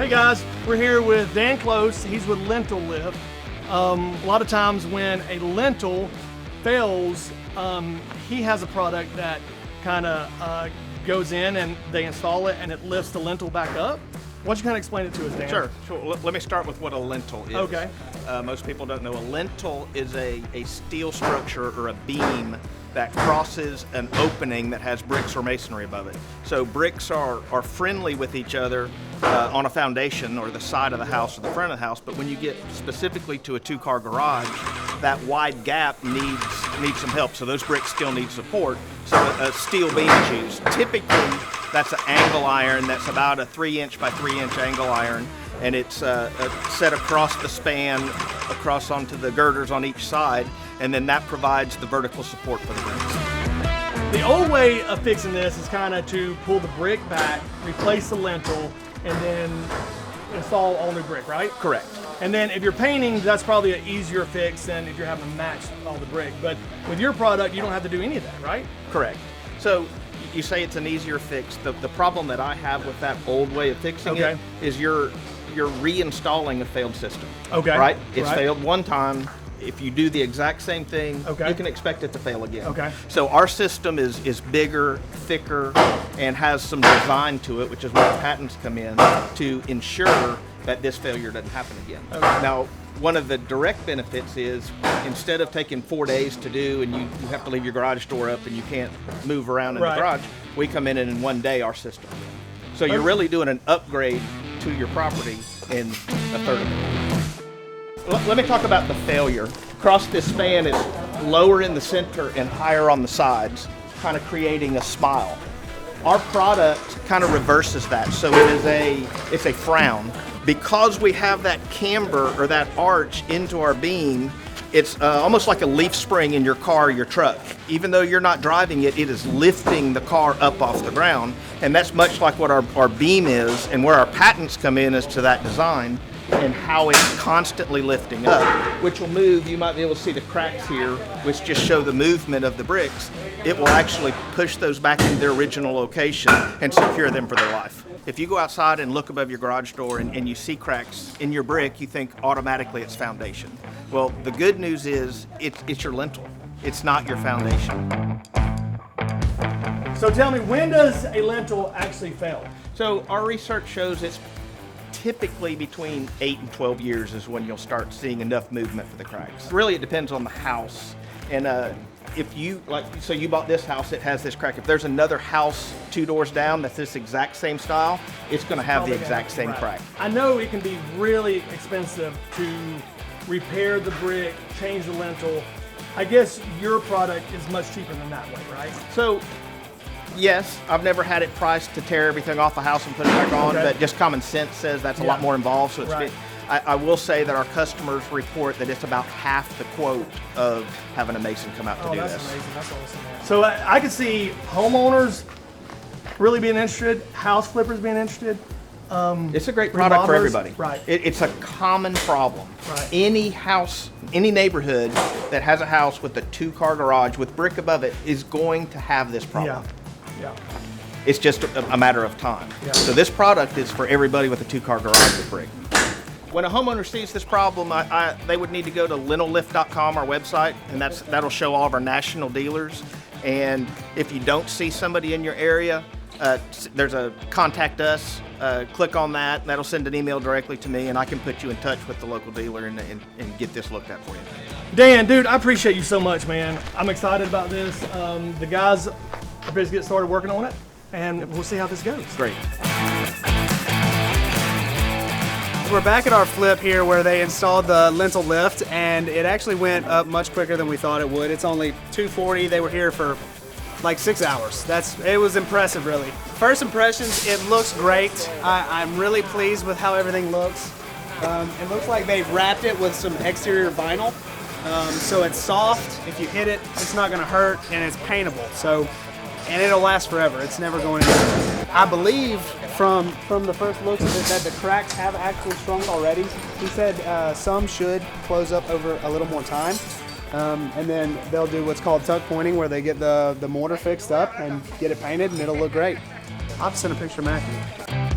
Hey guys, we're here with Dan Close. He's with Lintel Lift. A lot of times when a lintel fails, he has a product that kind of goes in and they install it and it lifts the lintel back up. Why don't you kind of explain it to us, Dan? Sure. Let me start with what a lintel is. Okay. Most people don't know. A lintel is a steel structure or a beam that crosses an opening that has bricks or masonry above it. So bricks are friendly with each other on a foundation or the side of the house or the front of the house, but when you get specifically to a two-car garage, that wide gap needs some help. So those bricks still need support. So a steel beam is used. Typically, that's an angle iron that's about a 3-inch by 3-inch angle iron, and it's set across the span, across onto the girders on each side, and then that provides the vertical support for the bricks. The old way of fixing this is kind of to pull the brick back, replace the lintel, and then install all new brick, right? Correct. And then if you're painting, that's probably an easier fix than if you're having to match all the brick. But with your product, you don't have to do any of that, right? Correct. So you say it's an easier fix. The problem that I have with that old way of fixing it is you're reinstalling a failed system. Okay. Right? It's failed one time. If you do the exact same thing, you can expect it to fail again. Okay. So our system is bigger, thicker, and has some design to it, which is where the patents come in, to ensure that this failure doesn't happen again. Okay. Now, one of the direct benefits is instead of taking 4 days to do and you have to leave your garage door up and you can't move around in the garage, we come in and in 1 day our system. So you're really doing an upgrade to your property in a third of it. Let me talk about the failure. Across this span, it's lower in the center and higher on the sides, kind of creating a smile. Our product kind of reverses that, so it's a frown. Because we have that camber or that arch into our beam, it's almost like a leaf spring in your car or your truck. Even though you're not driving it, it is lifting the car up off the ground. And that's much like what our beam is, and where our patents come in as to that design and how it's constantly lifting up, which will move. You might be able to see the cracks here, which just show the movement of the bricks. It will actually push those back in their original location and secure them for their life. If you go outside and look above your garage door and you see cracks in your brick, you think automatically it's foundation. Well, the good news is it's your lintel. It's not your foundation. So tell me, when does a lintel actually fail? So our research shows it's typically between 8 and 12 years is when you'll start seeing enough movement for the cracks. Really, it depends on the house. And if you, so you bought this house, it has this crack. If there's another house 2 doors down that's this exact same style, it's gonna have the exact same crack. I know it can be really expensive to repair the brick, change the lintel. I guess your product is much cheaper than that way, right? So, yes, I've never had it priced to tear everything off the house and put it back on, but just common sense says that's a lot more involved. So it's I will say that our customers report that it's about half the quote of having a mason come out to do this. That's amazing. That's awesome. So I could see homeowners really being interested, house flippers being interested. It's a great product for everybody. Right. It's a common problem. Right. Any house, any neighborhood that has a house with a 2-car garage with brick above it is going to have this problem. Yeah. It's just a matter of time. Yeah. So this product is for everybody with a 2-car garage with brick. When a homeowner sees this problem, they would need to go to lintelslift.com, our website, and that'll show all of our national dealers. And if you don't see somebody in your area, there's a contact us. Click on that. That'll send an email directly to me, and I can put you in touch with the local dealer and get this looked at for you. Dan, dude, I appreciate you so much, man. I'm excited about this. The guys are ready to get started working on it, and we'll see how this goes. Great. We're back at our flip here where they installed the Lintel Lift, and it actually went up much quicker than we thought it would. It's only 240. They were here for like 6 hours. It was impressive, really. First impressions, it looks great. I'm really pleased with how everything looks. It looks like they wrapped it with some exterior vinyl, so it's soft. If you hit it, it's not going to hurt, and it's paintable. And it'll last forever. It's never going anywhere. I believe from the first looks of it that the cracks have actually shrunk already. He said some should close up over a little more time. And then they'll do what's called tuck pointing, where they get the mortar fixed up and get it painted, and it'll look great. I'll send a picture of Matthew.